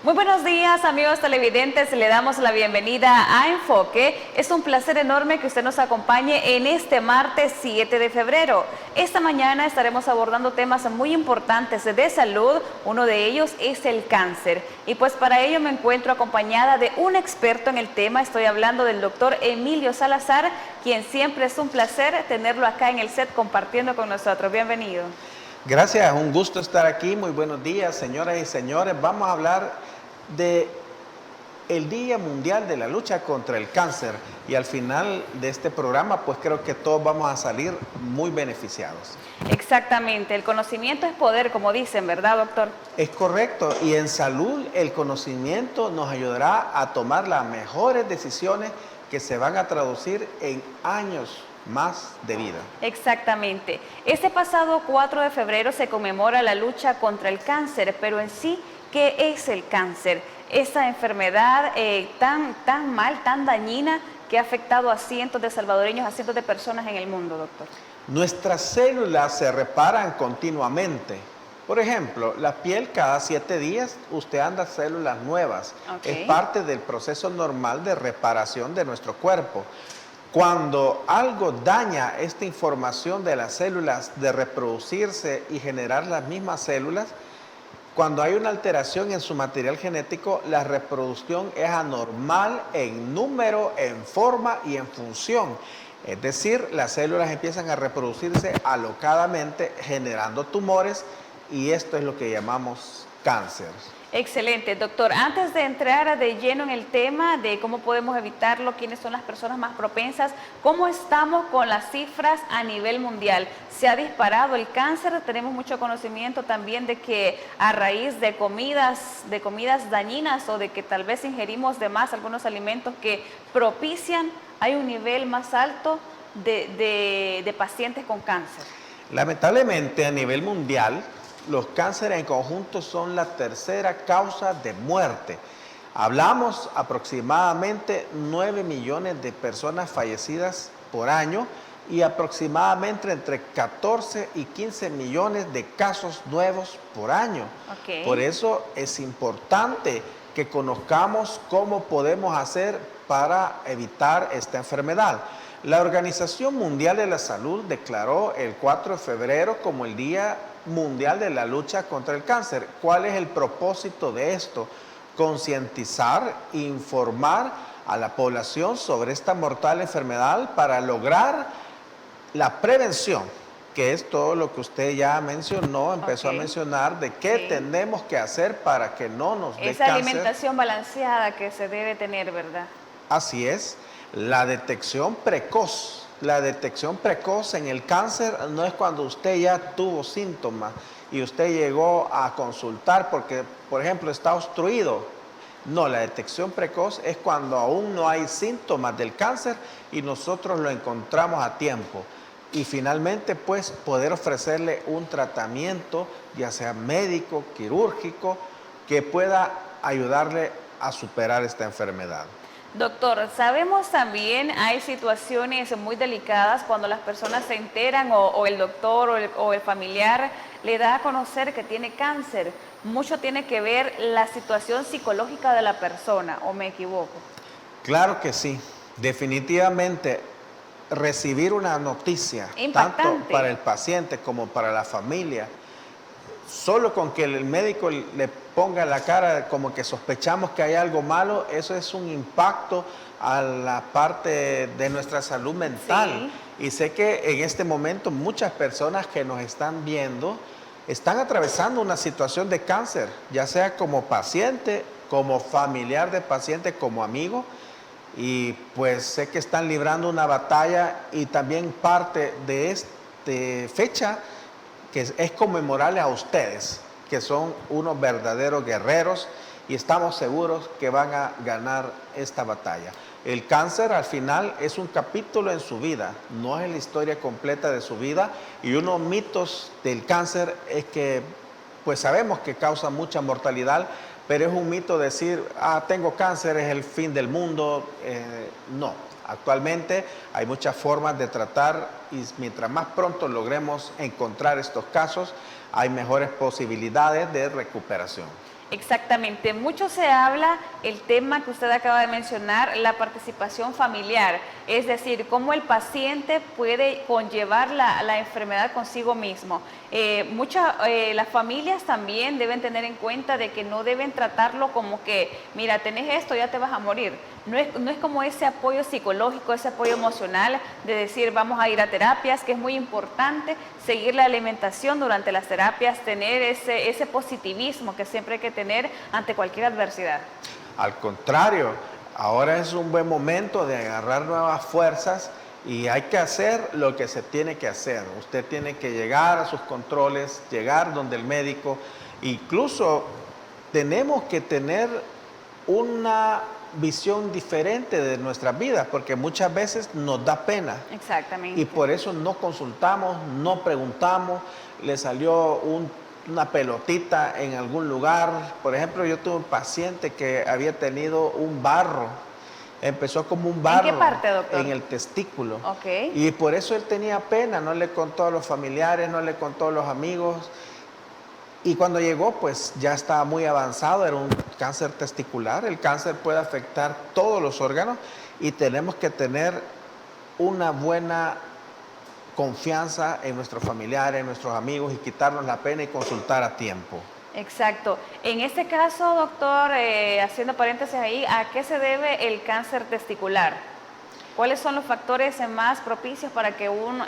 Muy buenos días, amigos televidentes, le damos la bienvenida a Enfoque. Es un placer enorme que usted nos acompañe en este martes 7 de febrero. Esta mañana estaremos abordando temas muy importantes de salud, uno de ellos es el cáncer. Y pues para ello me encuentro acompañada de un experto en el tema, estoy hablando del doctor Emilio Salazar, quien siempre es un placer tenerlo acá en el set compartiendo con nosotros. Bienvenido. Gracias, un gusto estar aquí. Muy buenos días, señoras y señores. Vamos a hablar de el Día Mundial de la Lucha contra el Cáncer y al final de este programa pues creo que todos vamos a salir muy beneficiados. Exactamente, el conocimiento es poder, como dicen, ¿verdad, doctor? Es correcto, y en salud el conocimiento nos ayudará a tomar las mejores decisiones que se van a traducir en años más de vida. Exactamente. Este pasado 4 de febrero se conmemora la lucha contra el cáncer, pero en sí, ¿qué es el cáncer? Esa enfermedad tan dañina que ha afectado a cientos de salvadoreños, a cientos de personas en el mundo, doctor. Nuestras células se reparan continuamente. Por ejemplo, la piel cada 7 días usted anda células nuevas. Okay. Es parte del proceso normal de reparación de nuestro cuerpo. Cuando algo daña esta información de las células de reproducirse y generar las mismas células, cuando hay una alteración en su material genético, la reproducción es anormal en número, en forma y en función. Es decir, las células empiezan a reproducirse alocadamente, generando tumores, y esto es lo que llamamos cáncer. Excelente, doctor. Antes de entrar de lleno en el tema de cómo podemos evitarlo, quiénes son las personas más propensas, ¿cómo estamos con las cifras a nivel mundial? ¿Se ha disparado el cáncer? Tenemos mucho conocimiento también de que a raíz de comidas dañinas o de que tal vez ingerimos de más algunos alimentos que propician, hay un nivel más alto de pacientes con cáncer. Lamentablemente, a nivel mundial, los cánceres en conjunto son la tercera causa de muerte. Hablamos aproximadamente 9 millones de personas fallecidas por año y aproximadamente entre 14 y 15 millones de casos nuevos por año. Okay. Por eso es importante que conozcamos cómo podemos hacer para evitar esta enfermedad. La Organización Mundial de la Salud declaró el 4 de febrero como el Día Mundial de la Lucha contra el Cáncer. ¿Cuál es el propósito de esto? Concientizar, informar a la población sobre esta mortal enfermedad para lograr la prevención, que es todo lo que usted ya mencionó, empezó a mencionar, de qué tenemos que hacer para que no nos dé esa cáncer. alimentación balanceada que se debe tener, ¿verdad? Así es, la detección precoz. La detección precoz en el cáncer no es cuando usted ya tuvo síntomas y usted llegó a consultar porque, por ejemplo, está obstruido. No, la detección precoz es cuando aún no hay síntomas del cáncer y nosotros lo encontramos a tiempo. Y finalmente, pues, poder ofrecerle un tratamiento, ya sea médico, quirúrgico, que pueda ayudarle a superar esta enfermedad. Doctor, sabemos también hay situaciones muy delicadas cuando las personas se enteran o el doctor o el familiar le da a conocer que tiene cáncer. Mucho tiene que ver la situación psicológica de la persona, ¿o me equivoco? Claro que sí, definitivamente recibir una noticia, impactante, tanto para el paciente como para la familia, solo con que el médico le ponga la cara como que sospechamos que hay algo malo, eso es un impacto a la parte de nuestra salud mental. Sí. Y sé que en este momento muchas personas que nos están viendo están atravesando una situación de cáncer, ya sea como paciente, como familiar de paciente, como amigo. Y pues sé que están librando una batalla y también parte de esta fecha que es conmemorarle a ustedes, que son unos verdaderos guerreros y estamos seguros que van a ganar esta batalla. El cáncer al final es un capítulo en su vida, no es la historia completa de su vida, y unos mitos del cáncer es que pues sabemos que causa mucha mortalidad, pero es un mito decir, tengo cáncer, es el fin del mundo. No, actualmente hay muchas formas de tratar y mientras más pronto logremos encontrar estos casos, hay mejores posibilidades de recuperación. Exactamente, mucho se habla el tema que usted acaba de mencionar, la participación familiar, es decir, cómo el paciente puede conllevar la enfermedad consigo mismo. Las familias también deben tener en cuenta de que no deben tratarlo como que, mira, tenés esto, ya te vas a morir. No es como ese apoyo psicológico, ese apoyo emocional de decir vamos a ir a terapias, que es muy importante seguir la alimentación durante las terapias, tener ese positivismo que siempre hay que tener ante cualquier adversidad. Al contrario, ahora es un buen momento de agarrar nuevas fuerzas y hay que hacer lo que se tiene que hacer. Usted tiene que llegar a sus controles, llegar donde el médico, incluso tenemos que tener una visión diferente de nuestras vidas, porque muchas veces nos da pena. Exactamente. Y por eso no consultamos, no preguntamos, le salió una pelotita en algún lugar. Por ejemplo, yo tuve un paciente que había tenido un barro, empezó como un barro. ¿En qué parte, doctor? En el testículo. Ok. Y por eso él tenía pena, no le contó a los familiares, no le contó a los amigos. Y cuando llegó, pues ya estaba muy avanzado, era un cáncer testicular. El cáncer puede afectar todos los órganos y tenemos que tener una buena confianza en nuestros familiares, en nuestros amigos y quitarnos la pena y consultar a tiempo. Exacto. En este caso, doctor, haciendo paréntesis ahí, ¿a qué se debe el cáncer testicular? ¿Cuáles son los factores más propicios para que un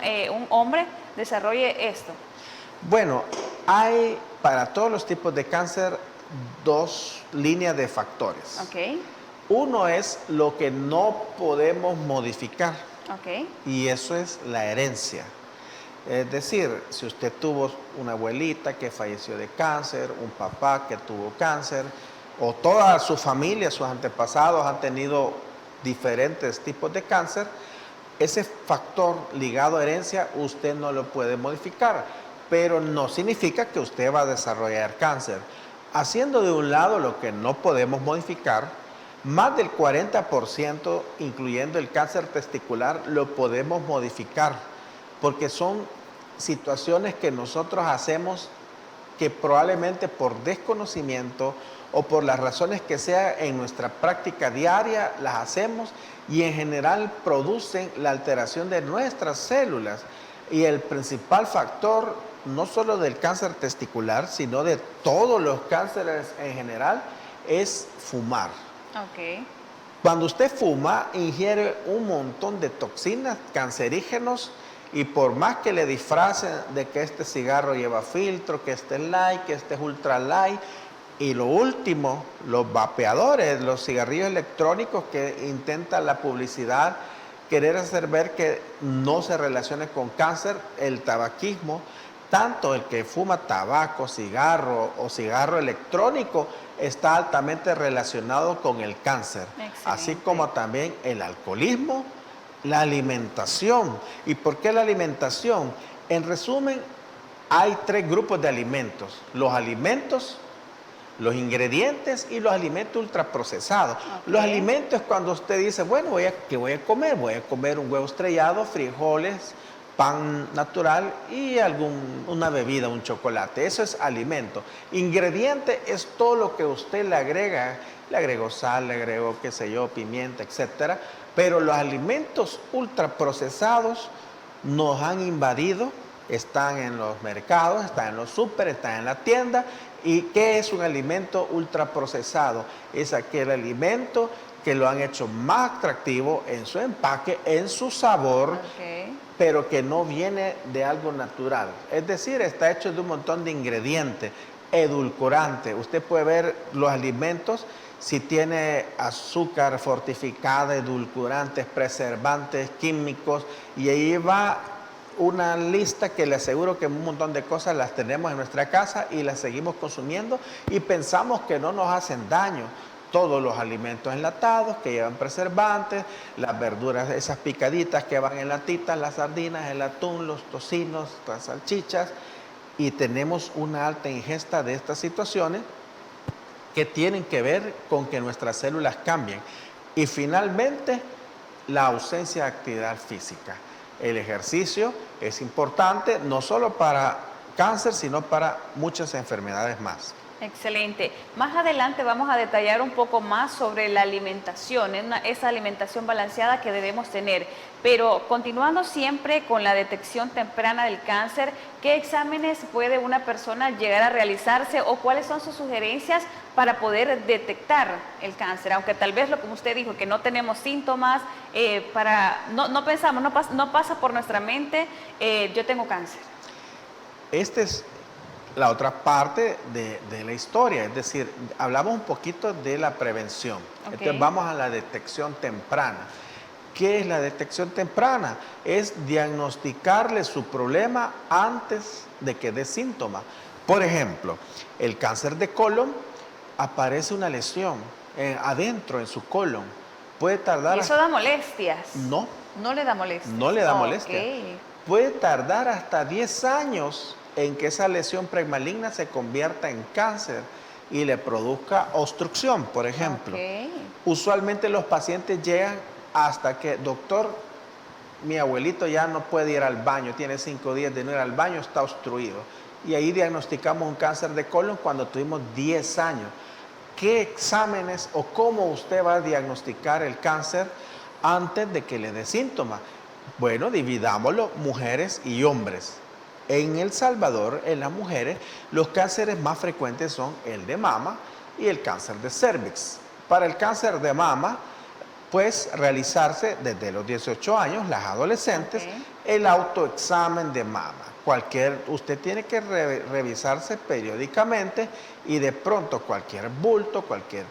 hombre desarrolle esto? Bueno, hay para todos los tipos de cáncer dos líneas de factores. Ok. Uno es lo que no podemos modificar. Ok. Y eso es la herencia. Es decir, si usted tuvo una abuelita que falleció de cáncer, un papá que tuvo cáncer, o toda su familia, sus antepasados han tenido diferentes tipos de cáncer, ese factor ligado a herencia usted no lo puede modificar, pero no significa que usted va a desarrollar cáncer. Haciendo de un lado lo que no podemos modificar, más del 40%, incluyendo el cáncer testicular, lo podemos modificar, porque son situaciones que nosotros hacemos que probablemente por desconocimiento o por las razones que sea en nuestra práctica diaria las hacemos y en general producen la alteración de nuestras células. Y el principal factor, no solo del cáncer testicular, sino de todos los cánceres en general, es fumar. Ok. Cuando usted fuma, ingiere un montón de toxinas, cancerígenos, y por más que le disfracen de que este cigarro lleva filtro, que este es light, que este es ultra light, y lo último, los vapeadores, los cigarrillos electrónicos que intentan la publicidad, querer hacer ver que no se relacione con cáncer, el tabaquismo, tanto el que fuma tabaco, cigarro o cigarro electrónico, está altamente relacionado con el cáncer, Excelente. así como también el alcoholismo, la alimentación. ¿Y por qué la alimentación? En resumen, hay tres grupos de alimentos: los alimentos, los ingredientes y los alimentos ultraprocesados. Okay. Los alimentos es cuando usted dice, bueno, ¿qué voy a comer? Voy a comer un huevo estrellado, frijoles, pan natural y una bebida, un chocolate. Eso es alimento. Ingrediente es todo lo que usted le agrega. Le agregó sal, le agregó, qué sé yo, pimienta, etcétera. Pero los alimentos ultraprocesados nos han invadido, están en los mercados, están en los súper, están en la tienda. ¿Y qué es un alimento ultraprocesado? Es aquel alimento que lo han hecho más atractivo en su empaque, en su sabor, Okay. pero que no viene de algo natural. Es decir, está hecho de un montón de ingredientes, edulcorantes. Usted puede ver los alimentos, si tiene azúcar fortificada, edulcorantes, preservantes, químicos, y ahí va una lista que le aseguro que un montón de cosas las tenemos en nuestra casa y las seguimos consumiendo y pensamos que no nos hacen daño. Todos los alimentos enlatados que llevan preservantes, las verduras, esas picaditas que van en latitas, las sardinas, el atún, los tocinos, las salchichas, y tenemos una alta ingesta de estas situaciones que tienen que ver con que nuestras células cambien. Y finalmente, la ausencia de actividad física. El ejercicio es importante no solo para cáncer, sino para muchas enfermedades más. Excelente. Más adelante vamos a detallar un poco más sobre la alimentación, esa alimentación balanceada que debemos tener. Pero continuando siempre con la detección temprana del cáncer, ¿qué exámenes puede una persona llegar a realizarse o cuáles son sus sugerencias para poder detectar el cáncer? Aunque tal vez, como usted dijo, que no tenemos síntomas, no pensamos, no pasa por nuestra mente, yo tengo cáncer. Esta es la otra parte de la historia, es decir, hablamos un poquito de la prevención. Okay. Entonces vamos a la detección temprana. ¿Qué es la detección temprana? Es diagnosticarle su problema antes de que dé síntomas. Por ejemplo, el cáncer de colon, aparece una lesión adentro en su colon. Puede tardar... ¿Y eso da molestias? No. ¿No le da molestias? No le da molestia. Okay. Puede tardar hasta 10 años en que esa lesión premaligna se convierta en cáncer y le produzca obstrucción, por ejemplo. Okay. Usualmente los pacientes llegan hasta que, doctor, mi abuelito ya no puede ir al baño, tiene 5 días de no ir al baño, está obstruido. Y ahí diagnosticamos un cáncer de colon cuando tuvimos 10 años. ¿Qué exámenes o cómo usted va a diagnosticar el cáncer antes de que le dé síntomas? Bueno, dividámoslo mujeres y hombres. En El Salvador, en las mujeres, los cánceres más frecuentes son el de mama y el cáncer de cervix. Para el cáncer de mama, pues realizarse desde los 18 años, las adolescentes, Okay. el autoexamen de mama. Usted tiene que revisarse periódicamente y de pronto cualquier bulto, cualquier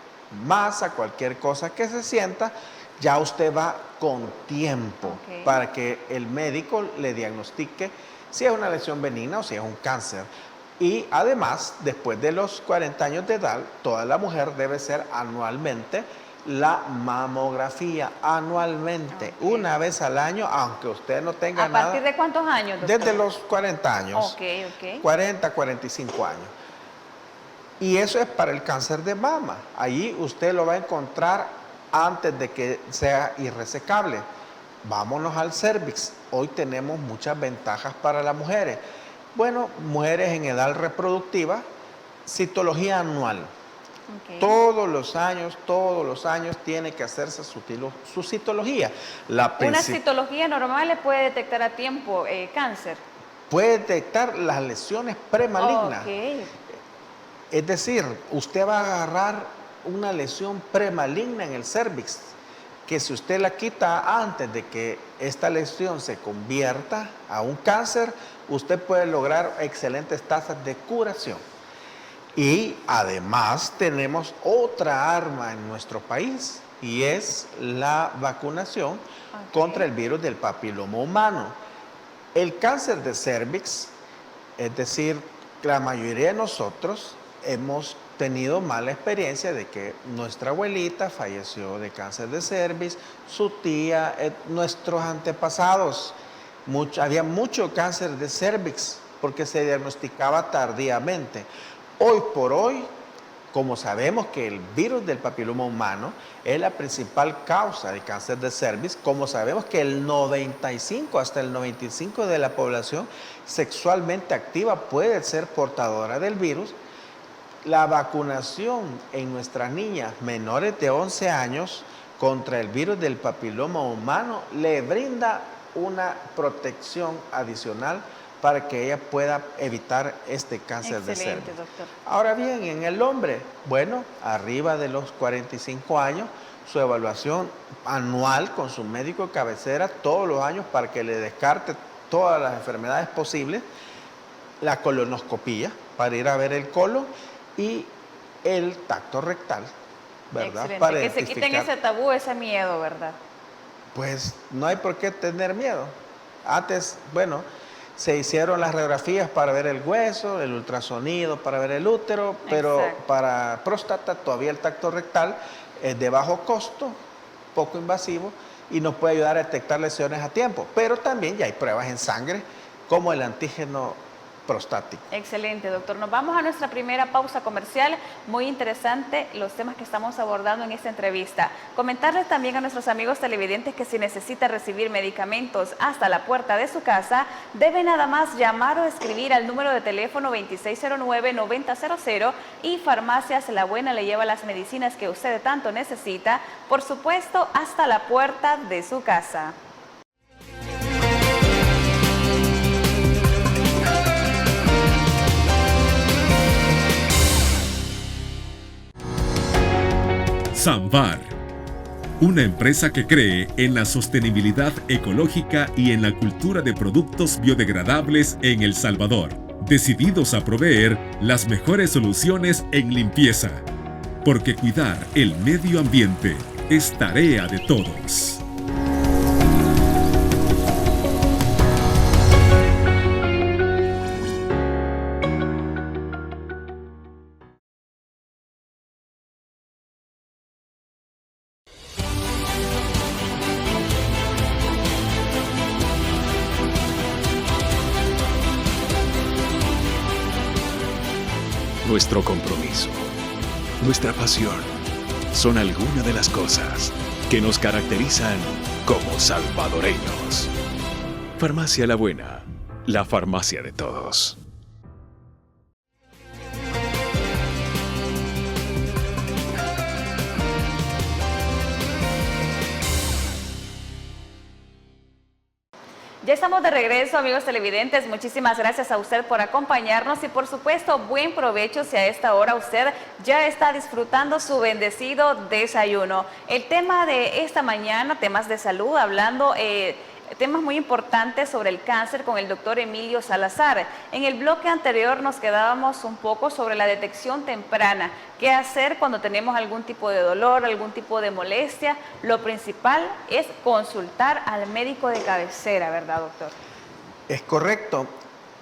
masa, cualquier cosa que se sienta, ya usted va con tiempo Okay. para que el médico le diagnostique si es una lesión benigna o si es un cáncer. Y además, después de los 40 años de edad, toda la mujer debe hacer anualmente la mamografía, anualmente, Okay. una vez al año, aunque usted no tenga nada. ¿A partir de cuántos años, doctor? Desde los 40 años. Ok. 40, 45 años. Y eso es para el cáncer de mama. Allí usted lo va a encontrar antes de que sea irresecable. Vámonos al cervix. Hoy tenemos muchas ventajas para las mujeres. Bueno, mujeres en edad reproductiva, citología anual. Okay. Todos los años tiene que hacerse su citología. ¿Una citología normal le puede detectar a tiempo cáncer? Puede detectar las lesiones premalignas. Okay. Es decir, usted va a agarrar una lesión premaligna en el cervix, que si usted la quita antes de que esta lesión se convierta a un cáncer, usted puede lograr excelentes tasas de curación. Y además tenemos otra arma en nuestro país y es la vacunación contra el virus del papiloma humano. El cáncer de cervix, es decir, la mayoría de nosotros hemos tenido mala experiencia de que nuestra abuelita falleció de cáncer de cervix, su tía, nuestros antepasados. Había mucho cáncer de cervix porque se diagnosticaba tardíamente. Hoy por hoy, como sabemos que el virus del papiloma humano es la principal causa de cáncer de cervix, como sabemos que el 95 hasta el 95% de la población sexualmente activa puede ser portadora del virus, la vacunación en nuestras niñas menores de 11 años contra el virus del papiloma humano le brinda una protección adicional para que ella pueda evitar este cáncer de cervix. Doctor. Ahora bien, en el hombre, bueno, arriba de los 45 años, su evaluación anual con su médico de cabecera todos los años para que le descarte todas las enfermedades posibles, la colonoscopía para ir a ver el colon y el tacto rectal, ¿verdad? Excelente. Para que se quiten ese tabú, ese miedo, ¿verdad? Pues no hay por qué tener miedo. Antes, bueno, se hicieron las radiografías para ver el hueso, el ultrasonido para ver el útero, pero Exacto. para próstata todavía el tacto rectal es de bajo costo, poco invasivo y nos puede ayudar a detectar lesiones a tiempo. Pero también ya hay pruebas en sangre como el antígeno prostático. Excelente, doctor. Nos vamos a nuestra primera pausa comercial. Muy interesante los temas que estamos abordando en esta entrevista. Comentarles también a nuestros amigos televidentes que si necesita recibir medicamentos hasta la puerta de su casa, debe nada más llamar o escribir al número de teléfono 2609-9000 y Farmacias La Buena le lleva las medicinas que usted tanto necesita, por supuesto, hasta la puerta de su casa. Samvar, una empresa que cree en la sostenibilidad ecológica y en la cultura de productos biodegradables en El Salvador, decididos a proveer las mejores soluciones en limpieza, porque cuidar el medio ambiente es tarea de todos. Nuestro compromiso, nuestra pasión, son algunas de las cosas que nos caracterizan como salvadoreños. Farmacia La Buena, la farmacia de todos. Ya estamos de regreso, amigos televidentes. Muchísimas gracias a usted por acompañarnos y por supuesto, buen provecho si a esta hora usted ya está disfrutando su bendecido desayuno. El tema de esta mañana, temas de salud, hablando temas muy importantes sobre el cáncer con el doctor Emilio Salazar. En el bloque anterior nos quedábamos un poco sobre la detección temprana. ¿Qué hacer cuando tenemos algún tipo de dolor, algún tipo de molestia? Lo principal es consultar al médico de cabecera, ¿verdad, doctor? Es correcto.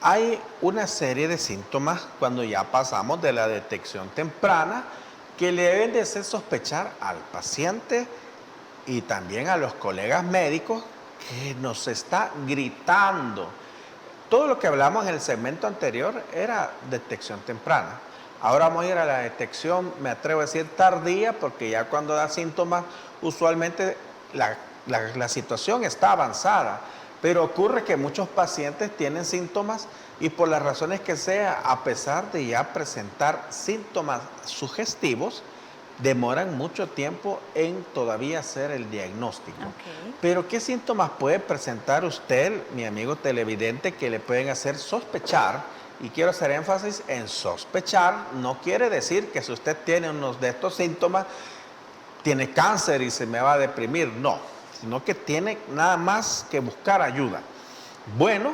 Hay una serie de síntomas cuando ya pasamos de la detección temprana que le deben de hacer sospechar al paciente y también a los colegas médicos que nos está gritando. Todo lo que hablamos en el segmento anterior era detección temprana. Ahora vamos a ir a la detección, me atrevo a decir tardía, porque ya cuando da síntomas, usualmente la situación está avanzada. Pero ocurre que muchos pacientes tienen síntomas y por las razones que sea, a pesar de ya presentar síntomas sugestivos, demoran mucho tiempo en todavía hacer el diagnóstico. Okay. Pero ¿qué síntomas puede presentar usted, mi amigo televidente, que le pueden hacer sospechar? Y quiero hacer énfasis en sospechar. No quiere decir que si usted tiene uno de estos síntomas, tiene cáncer y se me va a deprimir. No, sino que tiene nada más que buscar ayuda. Bueno,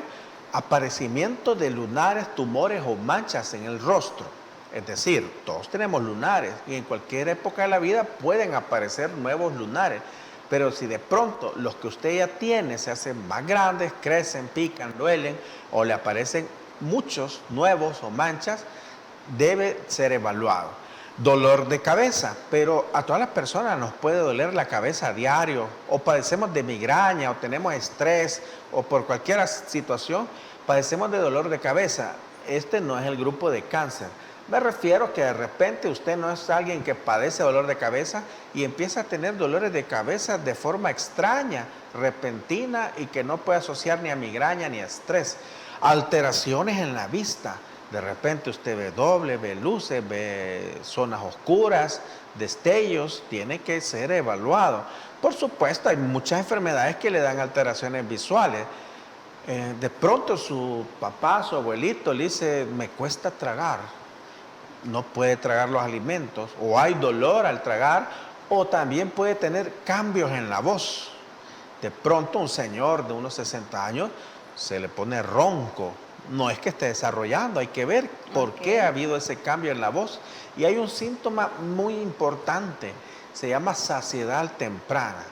aparecimiento de lunares, tumores o manchas en el rostro. Es decir, todos tenemos lunares y en cualquier época de la vida pueden aparecer nuevos lunares. Pero si de pronto los que usted ya tiene se hacen más grandes, crecen, pican, duelen o le aparecen muchos nuevos o manchas, debe ser evaluado. Dolor de cabeza, pero a todas las personas nos puede doler la cabeza a diario, o padecemos de migraña, o tenemos estrés, o por cualquier situación padecemos de dolor de cabeza. Este no es el grupo de cáncer. Me refiero que de repente usted no es alguien que padece dolor de cabeza y empieza a tener dolores de cabeza de forma extraña, repentina y que no puede asociar ni a migraña ni a estrés. Alteraciones en la vista. De repente usted ve doble, ve luces, ve zonas oscuras, destellos, tiene que ser evaluado. Por supuesto, hay muchas enfermedades que le dan alteraciones visuales. De pronto su papá, su abuelito le dice, me cuesta tragar, no puede tragar los alimentos, o hay dolor al tragar, o también puede tener cambios en la voz. De pronto un señor de unos 60 años se le pone ronco. No es que esté desarrollando, hay que ver por qué ha habido ese cambio en la voz. Y hay un síntoma muy importante, se llama saciedad temprana.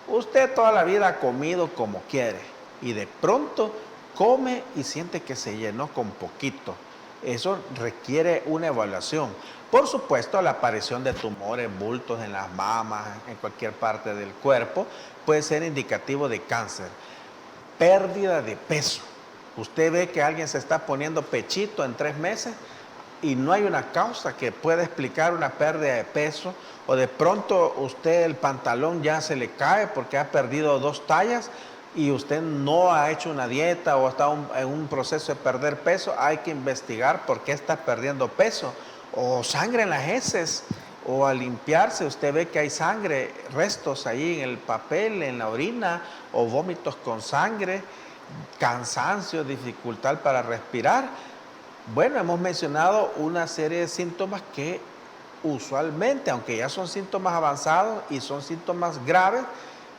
Usted toda la vida ha comido como quiere y de pronto come y siente que se llenó con poquito. Eso requiere una evaluación. Por supuesto, la aparición de tumores, bultos en las mamas, en cualquier parte del cuerpo, puede ser indicativo de cáncer. Pérdida de peso. Usted ve que alguien se está poniendo pechito en 3 meses y no hay una causa que pueda explicar una pérdida de peso, o de pronto usted el pantalón ya se le cae porque ha perdido 2 tallas y usted no ha hecho una dieta o está en un proceso de perder peso. Hay que investigar por qué está perdiendo peso, o sangre en las heces, o al limpiarse usted ve que hay sangre, restos ahí en el papel, en la orina, o vómitos con sangre, cansancio, dificultad para respirar. Bueno, hemos mencionado una serie de síntomas que usualmente, aunque ya son síntomas avanzados y son síntomas graves,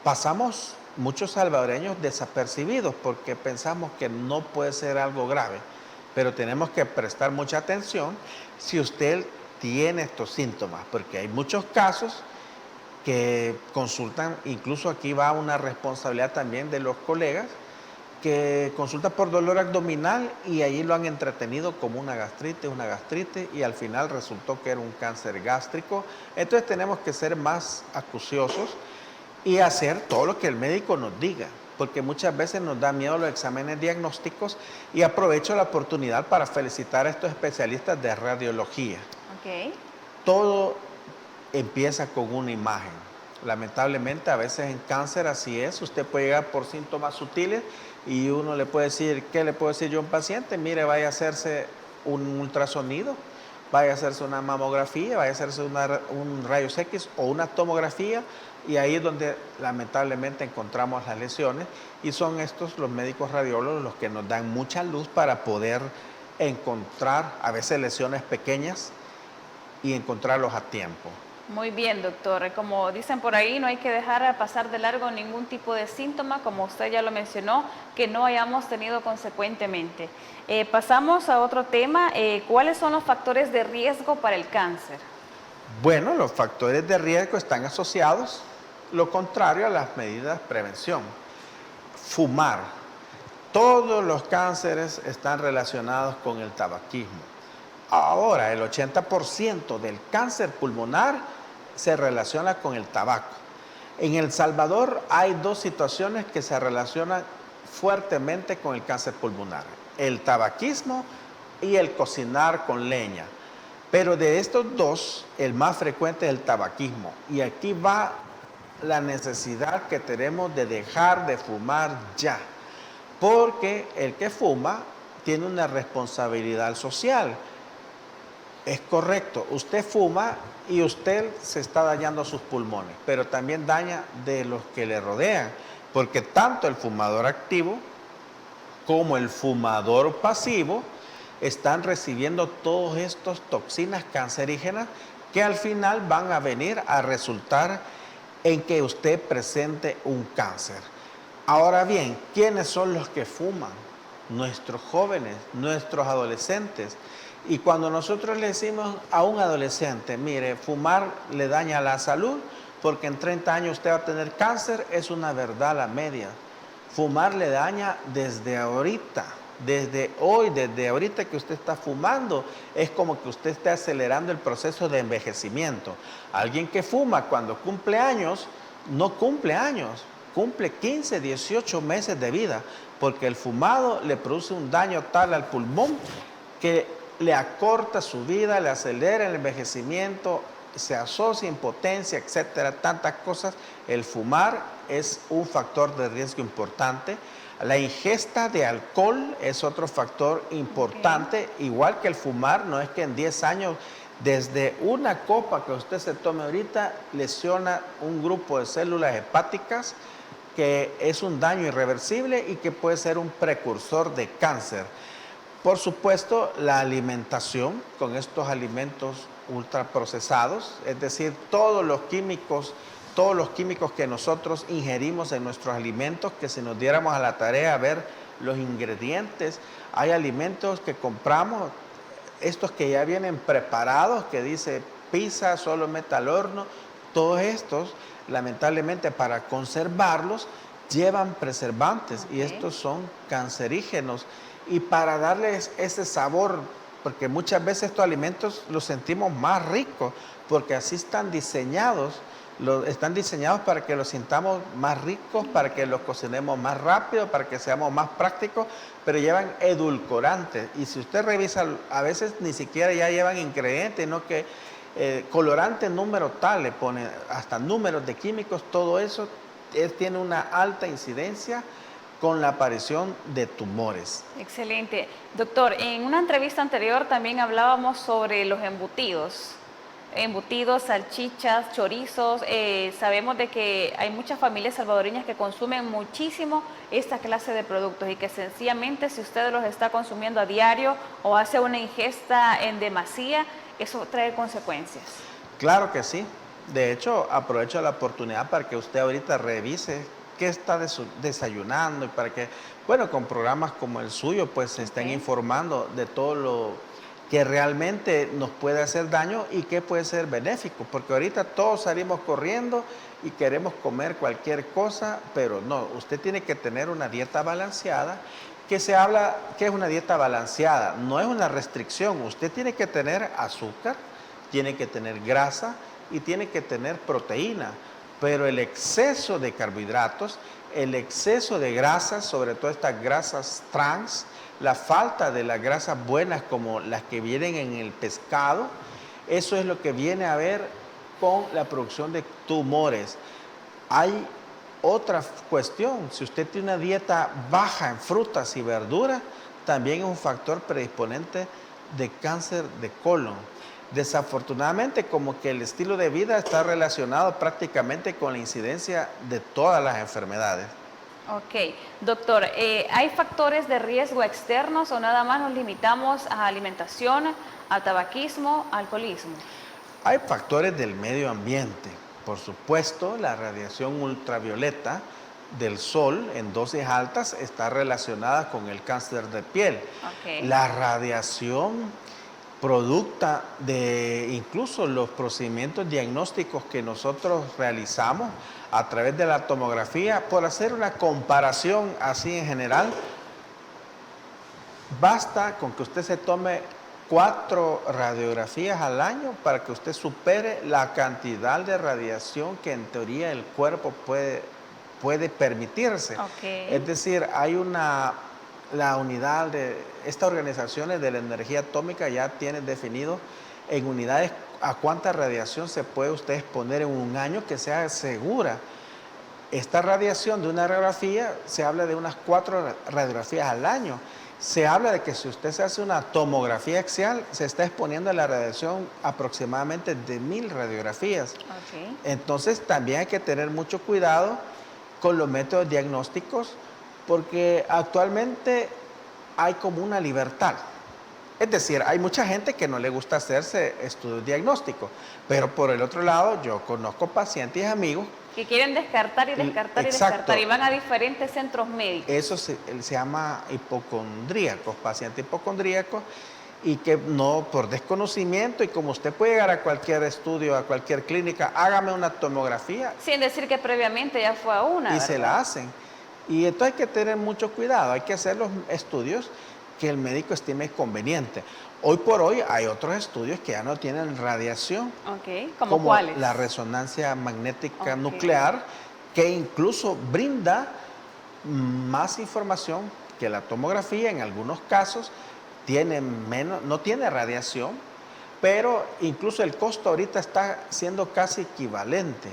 pasamos muchos salvadoreños desapercibidos porque pensamos que no puede ser algo grave, pero tenemos que prestar mucha atención si usted tiene estos síntomas, porque hay muchos casos que consultan, incluso aquí va una responsabilidad también de los colegas, que consulta por dolor abdominal y allí lo han entretenido como una gastritis y al final resultó que era un cáncer gástrico. Entonces tenemos que ser más acuciosos y hacer todo lo que el médico nos diga, porque muchas veces nos da miedo los exámenes diagnósticos, y aprovecho la oportunidad para felicitar a estos especialistas de radiología. Ok. Todo empieza con una imagen. Lamentablemente a veces en cáncer así es, usted puede llegar por síntomas sutiles y uno le puede decir, ¿qué le puedo decir yo a un paciente? Mire, vaya a hacerse un ultrasonido, vaya a hacerse una mamografía, vaya a hacerse un rayos X o una tomografía, y ahí es donde lamentablemente encontramos las lesiones, y son estos los médicos radiólogos los que nos dan mucha luz para poder encontrar a veces lesiones pequeñas y encontrarlos a tiempo. Muy bien, doctor. Como dicen por ahí, no hay que dejar pasar de largo ningún tipo de síntoma, como usted ya lo mencionó, que no hayamos tenido consecuentemente. Pasamos a otro tema. ¿Cuáles son los factores de riesgo para el cáncer? Bueno, los factores de riesgo están asociados, lo contrario a las medidas de prevención. Fumar. Todos los cánceres están relacionados con el tabaquismo. Ahora, el 80% del cáncer pulmonar se relaciona con el tabaco. En El Salvador hay 2 situaciones que se relacionan fuertemente con el cáncer pulmonar: el tabaquismo y el cocinar con leña. Pero de estos 2, el más frecuente es el tabaquismo. Y aquí va la necesidad que tenemos de dejar de fumar ya. Porque el que fuma tiene una responsabilidad social. Es correcto, usted fuma y usted se está dañando sus pulmones, pero también daña de los que le rodean, porque tanto el fumador activo como el fumador pasivo están recibiendo todas estas toxinas cancerígenas que al final van a venir a resultar en que usted presente un cáncer. Ahora bien, ¿quiénes son los que fuman? Nuestros jóvenes, nuestros adolescentes. Y cuando nosotros le decimos a un adolescente, mire, fumar le daña la salud porque en 30 años usted va a tener cáncer, es una verdad a la media. Fumar le daña desde ahorita, desde hoy, desde ahorita que usted está fumando, es como que usted esté acelerando el proceso de envejecimiento. Alguien que fuma cuando cumple años, no cumple años, cumple 15, 18 meses de vida, porque el fumado le produce un daño tal al pulmón que le acorta su vida, le acelera el envejecimiento, se asocia impotencia, etcétera, tantas cosas. El fumar es un factor de riesgo importante. La ingesta de alcohol es otro factor importante, igual que el fumar. No es que en 10 años, desde una copa que usted se tome ahorita, lesiona un grupo de células hepáticas, que es un daño irreversible y que puede ser un precursor de cáncer. Por supuesto, la alimentación con estos alimentos ultraprocesados, es decir, todos los químicos que nosotros ingerimos en nuestros alimentos, que si nos diéramos a la tarea a ver los ingredientes, hay alimentos que compramos, estos que ya vienen preparados, que dice pizza, solo mete al horno, todos estos, lamentablemente para conservarlos, llevan preservantes y estos son cancerígenos. Y para darles ese sabor, porque muchas veces estos alimentos los sentimos más ricos, porque así están diseñados Están diseñados para que los sintamos más ricos, para que los cocinemos más rápido, para que seamos más prácticos, pero llevan edulcorantes. Y si usted revisa, a veces ni siquiera ya llevan ingredientes, sino que colorante número tal, le pone hasta números de químicos, todo eso tiene una alta incidencia con la aparición de tumores. Excelente. Doctor, en una entrevista anterior también hablábamos sobre los embutidos. Embutidos, salchichas, chorizos. Sabemos de que hay muchas familias salvadoreñas que consumen muchísimo esta clase de productos y que sencillamente si usted los está consumiendo a diario o hace una ingesta en demasía, eso trae consecuencias. Claro que sí. De hecho, aprovecho la oportunidad para que usted ahorita revise qué está desayunando y para que, bueno, con programas como el suyo, pues se estén informando de todo lo que realmente nos puede hacer daño y que puede ser benéfico, porque ahorita todos salimos corriendo y queremos comer cualquier cosa, pero no, usted tiene que tener una dieta balanceada, que se habla que es una dieta balanceada, no es una restricción, usted tiene que tener azúcar, tiene que tener grasa y tiene que tener proteína, pero el exceso de carbohidratos, el exceso de grasas, sobre todo estas grasas trans, la falta de las grasas buenas como las que vienen en el pescado, eso es lo que viene a ver con la producción de tumores. Hay otra cuestión, si usted tiene una dieta baja en frutas y verduras, también es un factor predisponente de cáncer de colon. Desafortunadamente, como que el estilo de vida está relacionado prácticamente con la incidencia de todas las enfermedades. Ok, doctor, ¿hay factores de riesgo externos o nada más nos limitamos a alimentación, a tabaquismo, alcoholismo? Hay factores del medio ambiente, por supuesto, la radiación ultravioleta del sol en dosis altas está relacionada con el cáncer de piel. Okay. La radiación producta de incluso los procedimientos diagnósticos que nosotros realizamos a través de la tomografía, por hacer una comparación así en general, basta con que usted se tome 4 radiografías al año para que usted supere la cantidad de radiación que en teoría el cuerpo puede permitirse. Okay. Es decir, hay la unidad de estas organizaciones de la energía atómica ya tienen definido en unidades a cuánta radiación se puede usted exponer en un año que sea segura. Esta radiación de una radiografía se habla de unas 4 radiografías al año. Se habla de que si usted se hace una tomografía axial, se está exponiendo a la radiación aproximadamente de 1000 radiografías. Okay. Entonces también hay que tener mucho cuidado con los métodos diagnósticos, porque actualmente hay como una libertad. Es decir, hay mucha gente que no le gusta hacerse estudios diagnósticos, pero por el otro lado yo conozco pacientes y amigos que quieren descartar y descartar y Exacto. descartar y van a diferentes centros médicos. Eso se llama hipocondríacos, pacientes hipocondríacos, y que no, por desconocimiento, y como usted puede llegar a cualquier estudio, a cualquier clínica, hágame una tomografía. Sin decir que previamente ya fue a una, Y ¿verdad? se la hacen. Y entonces hay que tener mucho cuidado, hay que hacer los estudios que el médico estime conveniente. Hoy por hoy hay otros estudios que ya no tienen radiación. Okay. ¿Como como cuáles? la resonancia magnética Okay. nuclear, que incluso brinda más información que la tomografía. En algunos casos no tiene radiación, pero incluso el costo ahorita está siendo casi equivalente.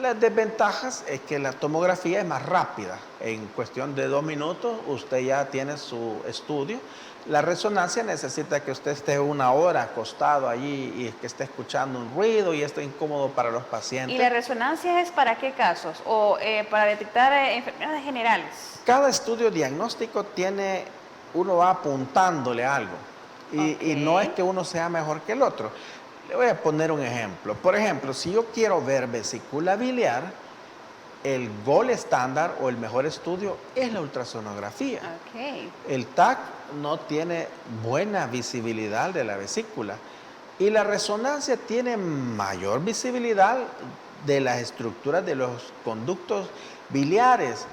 Las desventajas es que la tomografía es más rápida. En cuestión de 2 minutos usted ya tiene su estudio. La resonancia necesita que usted esté 1 hora acostado allí y que esté escuchando un ruido y esto es incómodo para los pacientes. ¿Y la resonancia es para qué casos? ¿O para detectar enfermedades generales? Cada estudio diagnóstico uno va apuntándole algo y no es que uno sea mejor que el otro. Le voy a poner un ejemplo. Por ejemplo, si yo quiero ver vesícula biliar, el gold estándar o el mejor estudio es la ultrasonografía. Okay. El TAC no tiene buena visibilidad de la vesícula y la resonancia tiene mayor visibilidad de las estructuras de los conductos biliares.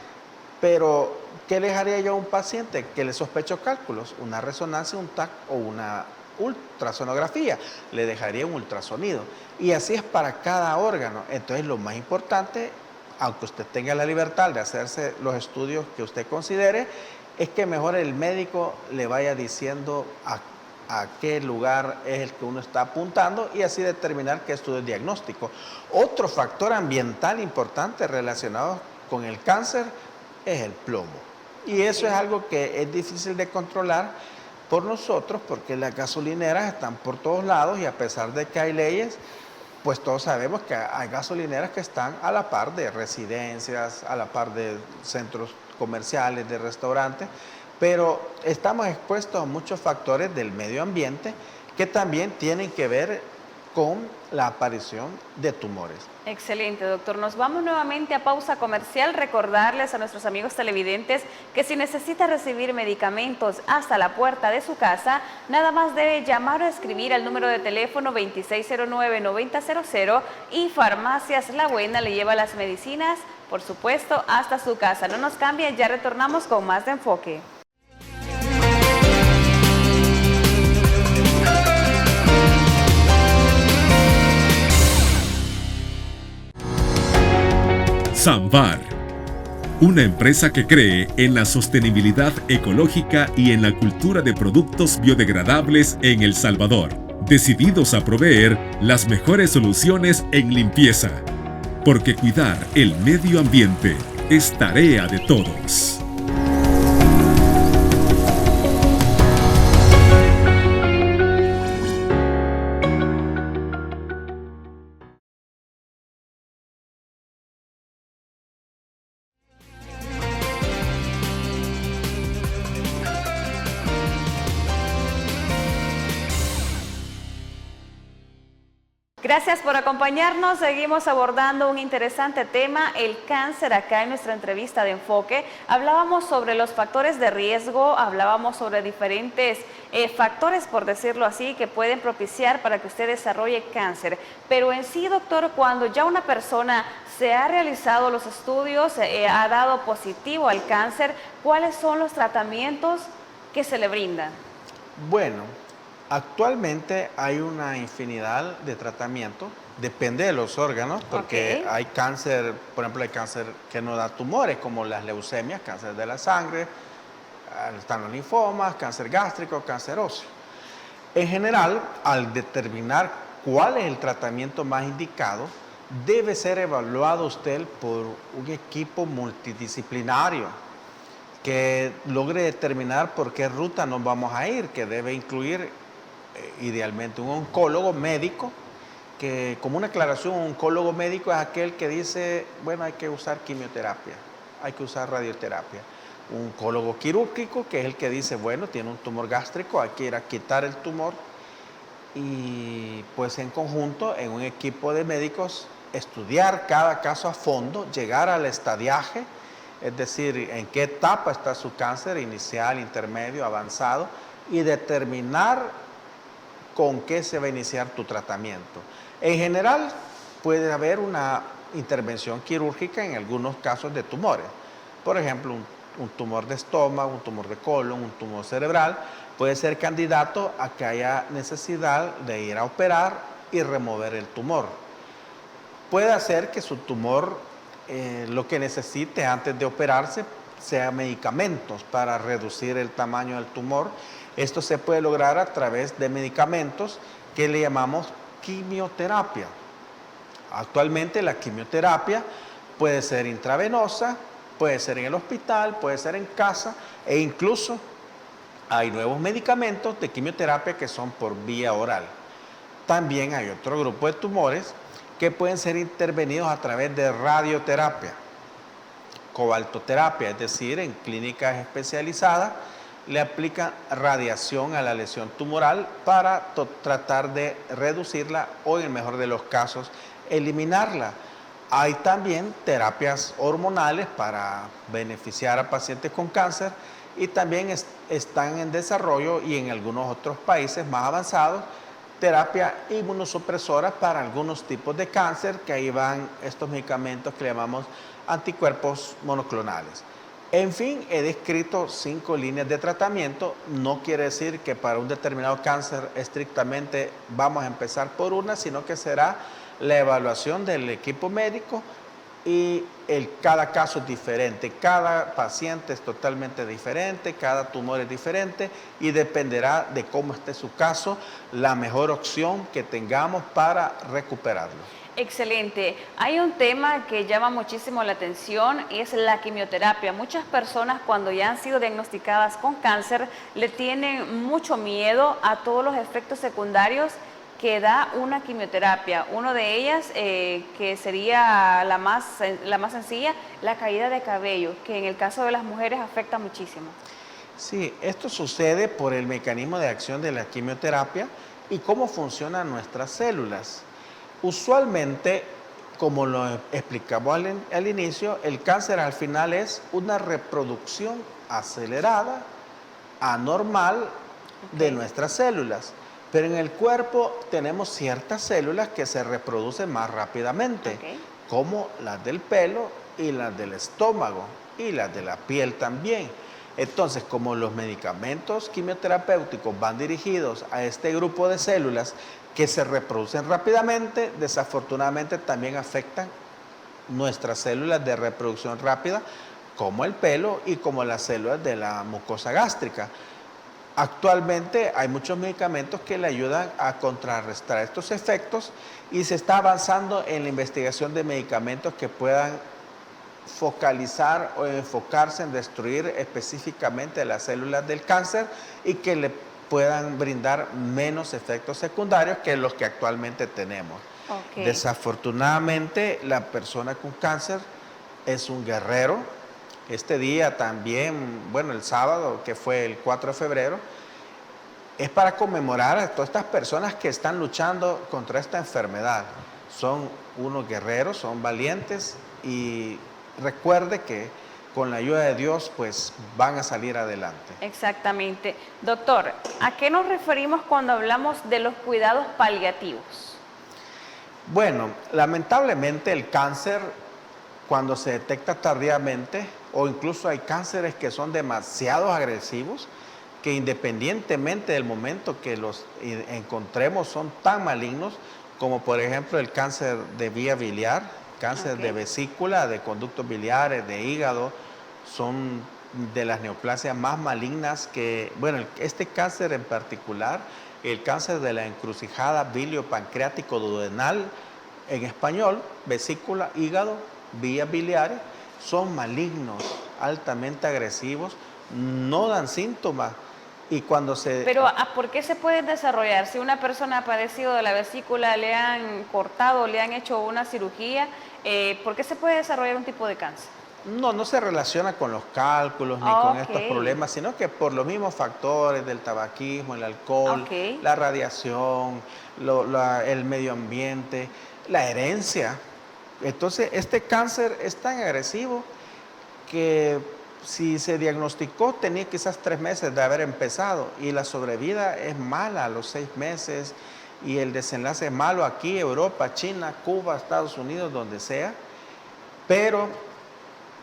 Pero, ¿qué le haría yo a un paciente que le sospecho cálculos? Una resonancia, un TAC o una ultrasonografía, le dejaría un ultrasonido. Y así es para cada órgano. Entonces lo más importante, aunque usted tenga la libertad de hacerse los estudios que usted considere, es que mejor el médico le vaya diciendo a qué lugar es el que uno está apuntando y así determinar qué estudio diagnóstico. Otro factor ambiental importante relacionado con el cáncer es el plomo. Y eso es algo que es difícil de controlar por nosotros porque las gasolineras están por todos lados y a pesar de que hay leyes, pues todos sabemos que hay gasolineras que están a la par de residencias, a la par de centros comerciales, de restaurantes, pero estamos expuestos a muchos factores del medio ambiente que también tienen que ver con la aparición de tumores. Excelente, doctor. Nos vamos nuevamente a pausa comercial. Recordarles a nuestros amigos televidentes que si necesita recibir medicamentos hasta la puerta de su casa, nada más debe llamar o escribir al número de teléfono 2609-9000 y Farmacias La Buena le lleva las medicinas, por supuesto, hasta su casa. No nos cambien, ya retornamos con más de Enfoque. Samvar, una empresa que cree en la sostenibilidad ecológica y en la cultura de productos biodegradables en El Salvador, decididos a proveer las mejores soluciones en limpieza, porque cuidar el medio ambiente es tarea de todos. Gracias por acompañarnos. Seguimos abordando un interesante tema, el cáncer, acá en nuestra entrevista de Enfoque. Hablábamos sobre los factores de riesgo, hablábamos sobre diferentes factores, por decirlo así, que pueden propiciar para que usted desarrolle cáncer. Pero en sí, doctor, cuando ya una persona se ha realizado los estudios, ha dado positivo al cáncer, ¿cuáles son los tratamientos que se le brindan? Bueno, actualmente hay una infinidad de tratamientos, depende de los órganos, porque hay cáncer, por ejemplo, hay cáncer que no da tumores, como las leucemias, cáncer de la sangre, están los linfomas, cáncer gástrico, cáncer óseo. En general, al determinar cuál es el tratamiento más indicado, debe ser evaluado usted por un equipo multidisciplinario que logre determinar por qué ruta nos vamos a ir, que debe incluir idealmente un oncólogo médico, que como una aclaración, un oncólogo médico es aquel que dice, bueno, hay que usar quimioterapia, hay que usar radioterapia. Un oncólogo quirúrgico, que es el que dice, bueno, tiene un tumor gástrico, hay que ir a quitar el tumor. Y pues en conjunto, en un equipo de médicos, estudiar cada caso a fondo, llegar al estadiaje, es decir, en qué etapa está su cáncer, inicial, intermedio, avanzado, y determinar con qué se va a iniciar tu tratamiento. En general, puede haber una intervención quirúrgica en algunos casos de tumores. Por ejemplo, un tumor de estómago, un tumor de colon, un tumor cerebral, puede ser candidato a que haya necesidad de ir a operar y remover el tumor. Puede hacer que su tumor, lo que necesite antes de operarse, sea medicamentos para reducir el tamaño del tumor. Esto se puede lograr a través de medicamentos que le llamamos quimioterapia. Actualmente la quimioterapia puede ser intravenosa, puede ser en el hospital, puede ser en casa e incluso hay nuevos medicamentos de quimioterapia que son por vía oral. También hay otro grupo de tumores que pueden ser intervenidos a través de radioterapia, cobaltoterapia, es decir, en clínicas especializadas le aplican radiación a la lesión tumoral para tratar de reducirla o, en el mejor de los casos, eliminarla. Hay también terapias hormonales para beneficiar a pacientes con cáncer y también están en desarrollo y en algunos otros países más avanzados terapia inmunosupresora para algunos tipos de cáncer, que ahí van estos medicamentos que le llamamos anticuerpos monoclonales. En fin, he descrito 5 líneas de tratamiento. No quiere decir que para un determinado cáncer estrictamente vamos a empezar por una, sino que será la evaluación del equipo médico y cada caso es diferente, cada paciente es totalmente diferente, cada tumor es diferente y dependerá de cómo esté su caso, la mejor opción que tengamos para recuperarlo. Excelente. Hay un tema que llama muchísimo la atención y es la quimioterapia. Muchas personas cuando ya han sido diagnosticadas con cáncer le tienen mucho miedo a todos los efectos secundarios que da una quimioterapia. Uno de ellas, que sería la más sencilla, la caída de cabello, que en el caso de las mujeres afecta muchísimo. Sí, esto sucede por el mecanismo de acción de la quimioterapia y cómo funcionan nuestras células. Usualmente, como lo explicamos al inicio, el cáncer al final es una reproducción acelerada, anormal de nuestras células. Pero en el cuerpo tenemos ciertas células que se reproducen más rápidamente, como las del pelo y las del estómago y las de la piel también. Entonces, como los medicamentos quimioterapéuticos van dirigidos a este grupo de células que se reproducen rápidamente, desafortunadamente también afectan nuestras células de reproducción rápida, como el pelo y como las células de la mucosa gástrica. Actualmente hay muchos medicamentos que le ayudan a contrarrestar estos efectos y se está avanzando en la investigación de medicamentos que puedan focalizar o enfocarse en destruir específicamente las células del cáncer y que le puedan brindar menos efectos secundarios que los que actualmente tenemos. Desafortunadamente, la persona con cáncer es un guerrero. Este día también, bueno, el sábado, que fue el 4 de febrero, es para conmemorar a todas estas personas que están luchando contra esta enfermedad. Son unos guerreros, son valientes y recuerde que con la ayuda de Dios, pues van a salir adelante. Exactamente. Doctor, ¿a qué nos referimos cuando hablamos de los cuidados paliativos? Bueno, lamentablemente el cáncer, cuando se detecta tardíamente, o incluso hay cánceres que son demasiado agresivos, que independientemente del momento que los encontremos son tan malignos, como por ejemplo el cáncer de vía biliar, cáncer de vesícula, de conductos biliares, de hígado, son de las neoplasias más malignas que, bueno, este cáncer en particular, el cáncer de la encrucijada bilio-pancreático duodenal, en español, vesícula, hígado, vías biliares, son malignos, altamente agresivos, no dan síntomas. Y cuando se... Pero ¿por qué se puede desarrollar? Si una persona ha padecido de la vesícula, le han cortado, le han hecho una cirugía, ¿por qué se puede desarrollar un tipo de cáncer? No se relaciona con los cálculos ni con estos problemas, sino que por los mismos factores del tabaquismo, el alcohol, la radiación, el medio ambiente, la herencia. Entonces, este cáncer es tan agresivo que si se diagnosticó tenía quizás 3 meses de haber empezado y la sobrevida es mala a los 6 meses y el desenlace es malo aquí, Europa, China, Cuba, Estados Unidos, donde sea. Pero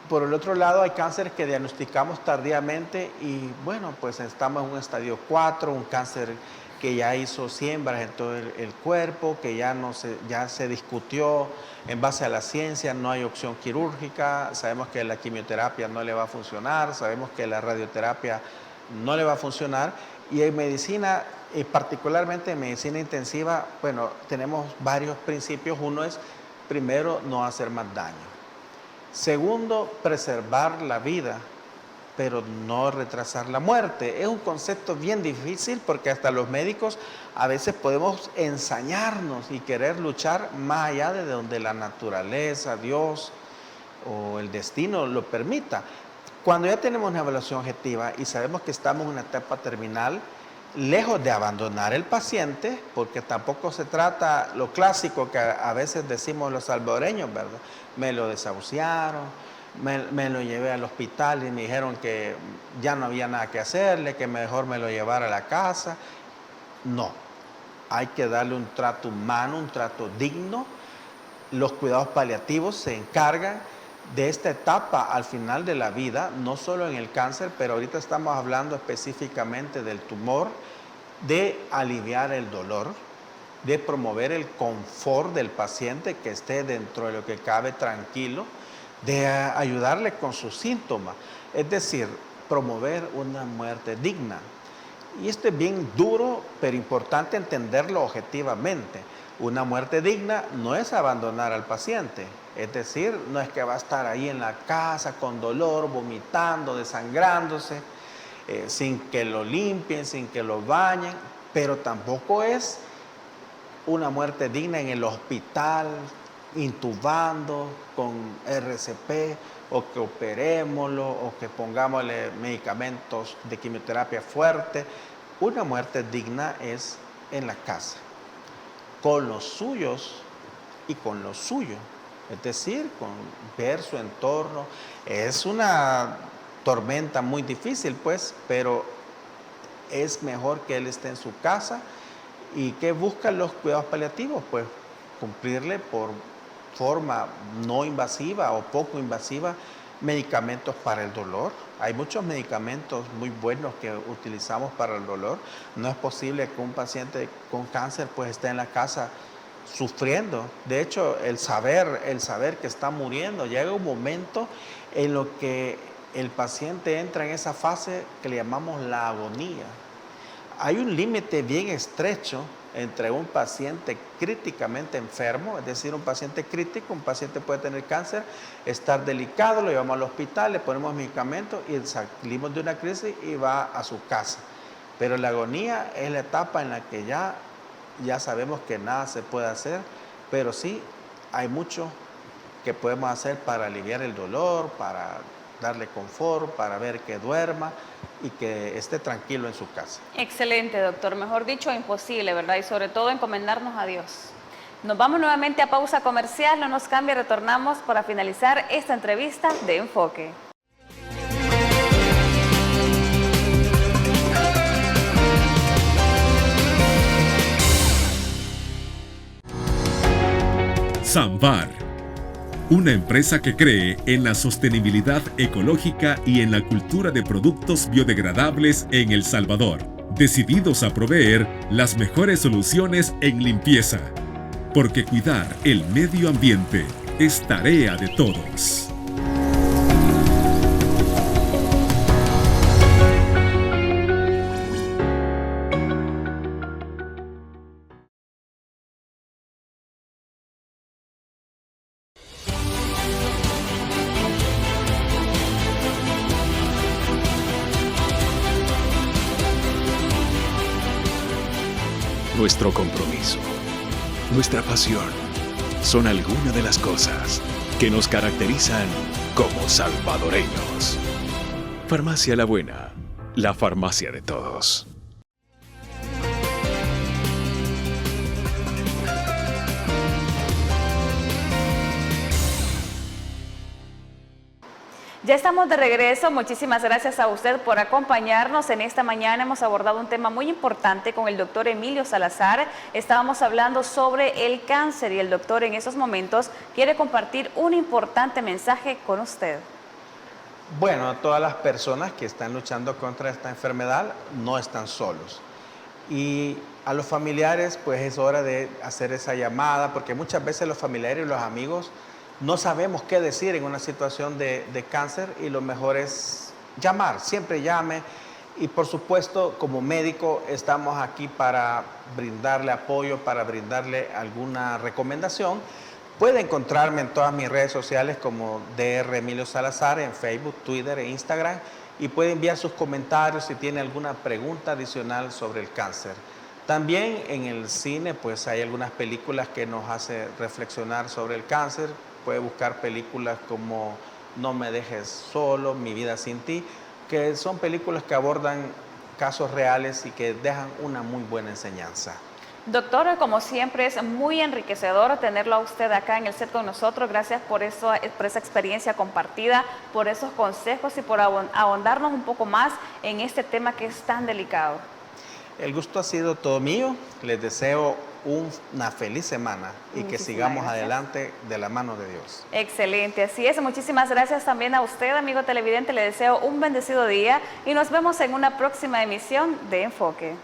por el otro lado hay cánceres que diagnosticamos tardíamente y bueno, pues estamos en un estadio 4, un cáncer que ya hizo siembras en todo el cuerpo, que ya se discutió en base a la ciencia, no hay opción quirúrgica, sabemos que la quimioterapia no le va a funcionar, sabemos que la radioterapia no le va a funcionar y en medicina, particularmente en medicina intensiva, bueno, tenemos varios principios. Uno es, primero, no hacer más daño. Segundo, preservar la vida, pero no retrasar la muerte. Es un concepto bien difícil porque hasta los médicos a veces podemos ensañarnos y querer luchar más allá de donde la naturaleza, Dios o el destino lo permita. Cuando ya tenemos una evaluación objetiva y sabemos que estamos en una etapa terminal, lejos de abandonar el paciente, porque tampoco se trata lo clásico que a veces decimos los salvadoreños, ¿verdad? Me lo desahuciaron, me lo llevé al hospital y me dijeron que ya no había nada que hacerle, que mejor me lo llevara a la casa. No, hay que darle un trato humano, un trato digno. Los cuidados paliativos se encargan de esta etapa al final de la vida, no solo en el cáncer, pero ahorita estamos hablando específicamente del tumor, de aliviar el dolor, de promover el confort del paciente, que esté dentro de lo que cabe tranquilo, de ayudarle con sus síntomas, es decir, promover una muerte digna. Y esto es bien duro, pero importante entenderlo objetivamente. Una muerte digna no es abandonar al paciente, es decir, no es que va a estar ahí en la casa con dolor, vomitando, desangrándose, sin que lo limpien, sin que lo bañen, pero tampoco es una muerte digna en el hospital, intubando con RCP, o que operémoslo, o que pongámosle medicamentos de quimioterapia fuerte. Una muerte digna es en la casa, con los suyos y con lo suyo, es decir, con ver su entorno. Es una tormenta muy difícil, pues, pero es mejor que él esté en su casa. ¿Y qué buscan los cuidados paliativos? Pues cumplirle por forma no invasiva o poco invasiva medicamentos para el dolor. Hay muchos medicamentos muy buenos que utilizamos para el dolor. No es posible que un paciente con cáncer pues esté en la casa sufriendo. De hecho, el saber que está muriendo, llega un momento en lo que el paciente entra en esa fase que le llamamos la agonía. Hay un límite bien estrecho entre un paciente críticamente enfermo, es decir, un paciente crítico, un paciente puede tener cáncer, estar delicado, lo llevamos al hospital, le ponemos medicamentos y salimos de una crisis y va a su casa. Pero la agonía es la etapa en la que ya sabemos que nada se puede hacer, pero sí hay mucho que podemos hacer para aliviar el dolor, para darle confort, para ver que duerma y que esté tranquilo en su casa. Excelente, doctor. Mejor dicho, imposible, ¿verdad? Y sobre todo encomendarnos a Dios. Nos vamos nuevamente a pausa comercial, no nos cambie, retornamos para finalizar esta entrevista de Enfoque. Samvar, una empresa que cree en la sostenibilidad ecológica y en la cultura de productos biodegradables en El Salvador, decididos a proveer las mejores soluciones en limpieza, porque cuidar el medio ambiente es tarea de todos. Nuestro compromiso, nuestra pasión, son algunas de las cosas que nos caracterizan como salvadoreños. Farmacia La Buena, la farmacia de todos. Ya estamos de regreso, muchísimas gracias a usted por acompañarnos. En esta mañana hemos abordado un tema muy importante con el doctor Emilio Salazar. Estábamos hablando sobre el cáncer y el doctor en esos momentos quiere compartir un importante mensaje con usted. Bueno, a todas las personas que están luchando contra esta enfermedad no están solos. Y a los familiares pues es hora de hacer esa llamada, porque muchas veces los familiares y los amigos no sabemos qué decir en una situación de cáncer y lo mejor es llamar, siempre llame. Y por supuesto, como médico, estamos aquí para brindarle apoyo, para brindarle alguna recomendación. Puede encontrarme en todas mis redes sociales como Dr. Emilio Salazar, en Facebook, Twitter e Instagram, y puede enviar sus comentarios si tiene alguna pregunta adicional sobre el cáncer. También en el cine, pues hay algunas películas que nos hacen reflexionar sobre el cáncer. Puede buscar películas como No me dejes solo, Mi vida sin ti, que son películas que abordan casos reales y que dejan una muy buena enseñanza. Doctor, como siempre es muy enriquecedor tenerlo a usted acá en el set con nosotros. Gracias por esa experiencia compartida, por esos consejos y por ahondarnos un poco más en este tema que es tan delicado. El gusto ha sido todo mío. Les deseo una feliz semana y que Muchísimas sigamos gracias. adelante de la mano de Dios. Excelente, así es. Muchísimas gracias también a usted, amigo televidente. Le deseo un bendecido día y nos vemos en una próxima emisión de Enfoque.